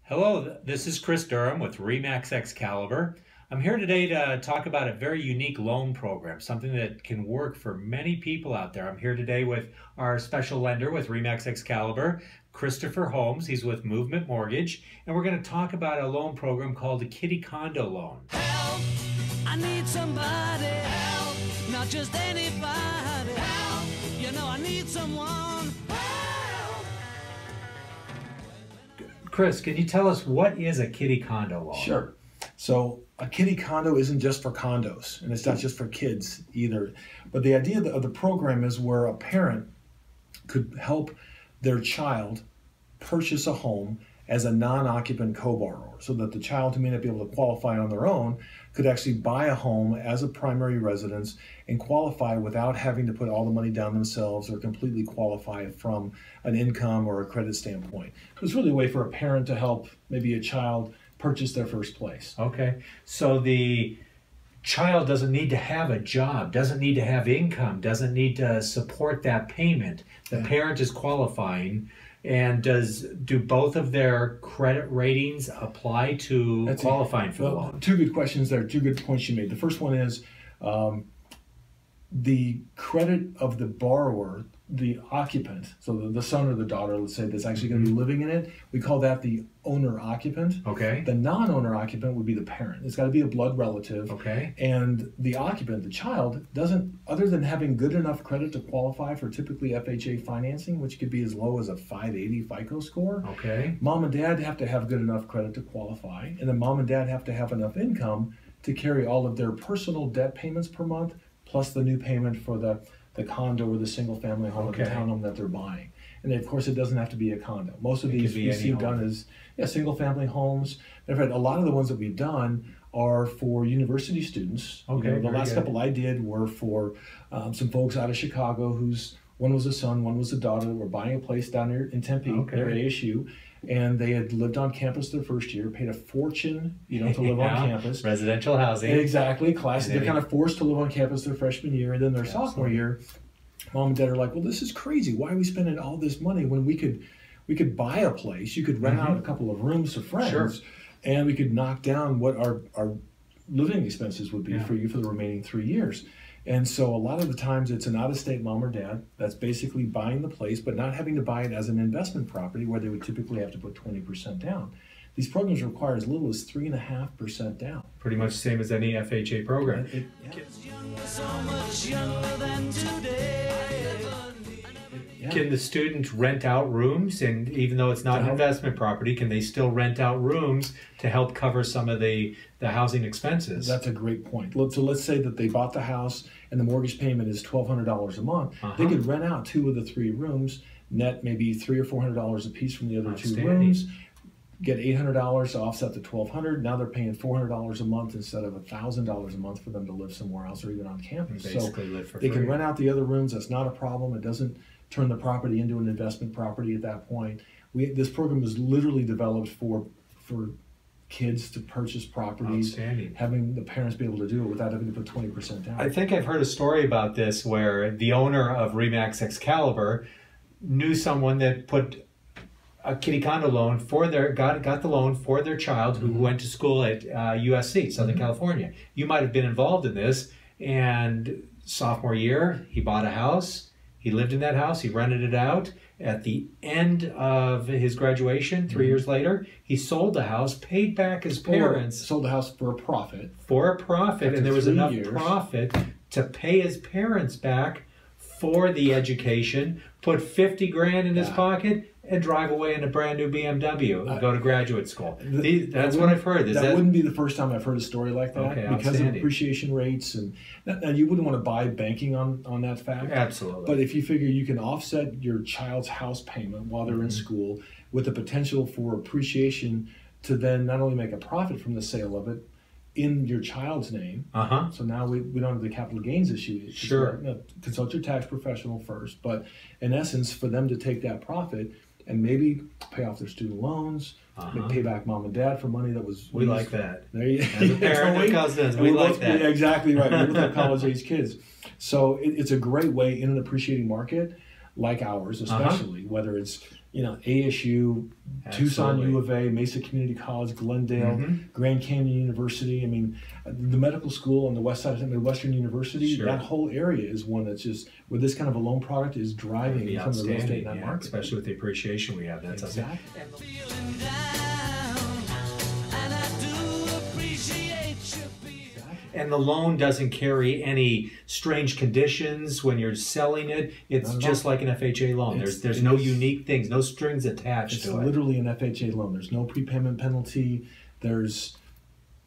Hello, this is Chris Durham with Remax Excalibur. I'm here today to talk about a very unique loan program, something that can work for many people out there. I'm here today with our special lender with Remax Excalibur, Christopher Holmes. He's with Movement Mortgage, and we're going to talk about a loan program called the Kiddie Condo Loan. Help! I need somebody. Help! Not just anybody. Help! You know I need someone. Chris, can you tell us what is a kiddie condo loan? Sure. So a kiddie condo isn't just for condos, and it's not just for kids either. But the idea of the program is where a parent could help their child purchase a home as a non-occupant co-borrower, so that the child who may not be able to qualify on their own could actually buy a home as a primary residence and qualify without having to put all the money down themselves or completely qualify from an income or a credit standpoint. So it's really a way for a parent to help maybe a child purchase their first place. Okay, so the child doesn't need to have a job, doesn't need to have income, doesn't need to support that payment. The parent is qualifying. And do both of their credit ratings apply to qualifying for the loan? Two good questions there, two good points you made. The first one is the credit of the borrower, the occupant, so the son or the daughter, let's say, that's actually going to be living in it, we call that the owner-occupant. Okay. The non-owner occupant would be the parent. It's got to be a blood relative. Okay. And the occupant, the child, doesn't, other than having good enough credit to qualify for typically FHA financing, which could be as low as a 580 FICO score. Okay. Mom and dad have to have good enough credit to qualify, and then mom and dad have to have enough income to carry all of their personal debt payments per month, plus the new payment for the condo or the single family home or the townhome that they're buying. And of course, it doesn't have to be a condo. Most of these we see done as single family homes. In fact, a lot of the ones that we've done are for university students. Okay, you know, the last couple I did were for some folks out of Chicago whose one was a son, one was a daughter, that were buying a place down here in Tempe, near ASU. And they had lived on campus their first year, paid a fortune, to live on campus. Residential housing. Exactly. They're kind of forced to live on campus their freshman year, and then their sophomore year, mom and dad are like, well, this is crazy. Why are we spending all this money when we could buy a place? You could rent out a couple of rooms to friends, and we could knock down what our living expenses would be for you for the remaining 3 years. And so a lot of the times it's an out-of-state mom or dad that's basically buying the place, but not having to buy it as an investment property where they would typically have to put 20% down. These programs require as little as 3.5% down. Pretty much the same as any FHA program. Can the student rent out rooms? And even though it's not an investment property, can they still rent out rooms to help cover some of the housing expenses? That's a great point. So let's say that they bought the house and the mortgage payment is $1,200 a month. They could rent out 2 of the 3 rooms, net maybe $300 or $400 a piece from the other 2 rooms, get $800 to offset the $1,200. Now they're paying $400 a month instead of $1,000 a month for them to live somewhere else or even on campus. Basically live for free. They can rent out the other rooms. That's not a problem. It doesn't turn the property into an investment property at that point. This program is literally developed for kids to purchase properties, having the parents be able to do it without having to put 20% down. I think I've heard a story about this where the owner of Remax Excalibur knew someone that put a kiddie condo loan for got the loan for their child who went to school at USC, Southern California. You might have been involved in this, and sophomore year, he bought a house. He lived in that house. He rented it out. At the end of his graduation, 3 years later, he sold the house, paid back his parents. Sold the house for a profit. For a profit, and there was enough profit to pay his parents back for the education, put 50 grand in his pocket, and drive away in a brand new BMW and go to graduate school. That's what I've heard. That wouldn't be the first time I've heard a story like that, because of appreciation rates. And you wouldn't want to buy banking on that fact. Absolutely. But if you figure you can offset your child's house payment while they're in school with the potential for appreciation to then not only make a profit from the sale of it in your child's name. So now we don't have the capital gains issue. Sure. Consult your tax professional first. But in essence, for them to take that profit and maybe pay off their student loans, pay back mom and dad for money that was... We like that. There you go. As a parent of cousins, we like that. Yeah, exactly right. We both have college-age kids. So it's a great way in an appreciating market like ours, especially, whether it's ASU, Tucson Absolutely. U of A, Mesa Community College, Glendale, Grand Canyon University. I mean, the medical school on the west side of Midwestern University, Sure. that whole area is one that's just, with this kind of a loan product, is driving Be some of the real estate in that outstanding, market. especially with the appreciation we have. That's Exactly. Feeling down, and I do appreciate you being. And the loan doesn't carry any strange conditions when you're selling it. It's Not at just all. like an FHA loan. It's- There's it no is- unique things, no strings attached It's to it. literally an FHA loan. There's no prepayment penalty. There's,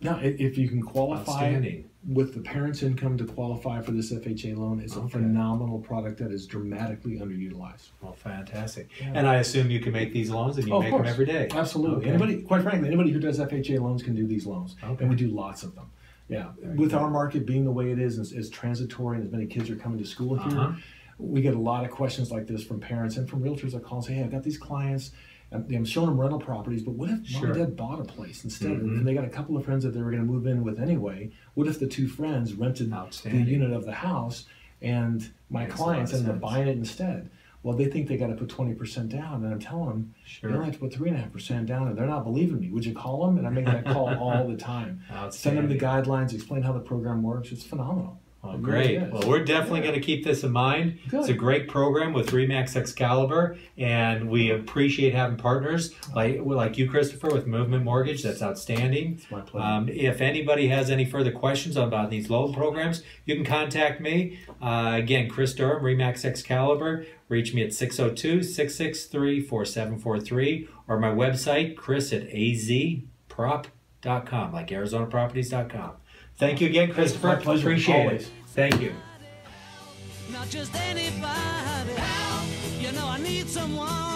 if you can qualify Outstanding. with the parent's income to qualify for this FHA loan, it's a Okay. phenomenal product that is dramatically underutilized. Well, fantastic. Yeah. And I assume you can make these loans and you Oh, of make them course. every day. Absolutely. Okay. Anybody, quite frankly, anybody who does FHA loans can do these loans. Okay. And we do lots of them. Yeah. With our market being the way it is, as transitory and as many kids are coming to school Uh-huh. here, we get a lot of questions like this from parents and from realtors that call and say, hey, I've got these clients, I'm showing them rental properties, but what if mom Sure. and dad bought a place instead? Mhm. And they got a couple of friends that they were going to move in with anyway. What if the two friends rented the Outstanding. unit of the house and my Makes a clients lot of ended up sense. buying it instead? Well, they think they got to put 20% down, and I'm telling them Sure. they only have to put 3.5% down, and they're not believing me. Would you call them? And I make that call all the time. Send them the guidelines, explain how the program works. It's phenomenal. Oh, It great. really is. Well, we're definitely going to keep this in mind. Good. It's a great program with RE/MAX Excalibur, and we appreciate having partners like you, Christopher, with Movement Mortgage. That's outstanding. It's my pleasure. If anybody has any further questions about these loan programs, you can contact me. Again, Chris Durham, RE/MAX Excalibur. Reach me at 602-663-4743 or my website, chris@azprop.com, like arizonaproperties.com. Thank you again, Christopher. My pleasure, Appreciate always. it. Thank you. Not just anybody. Help, I need someone.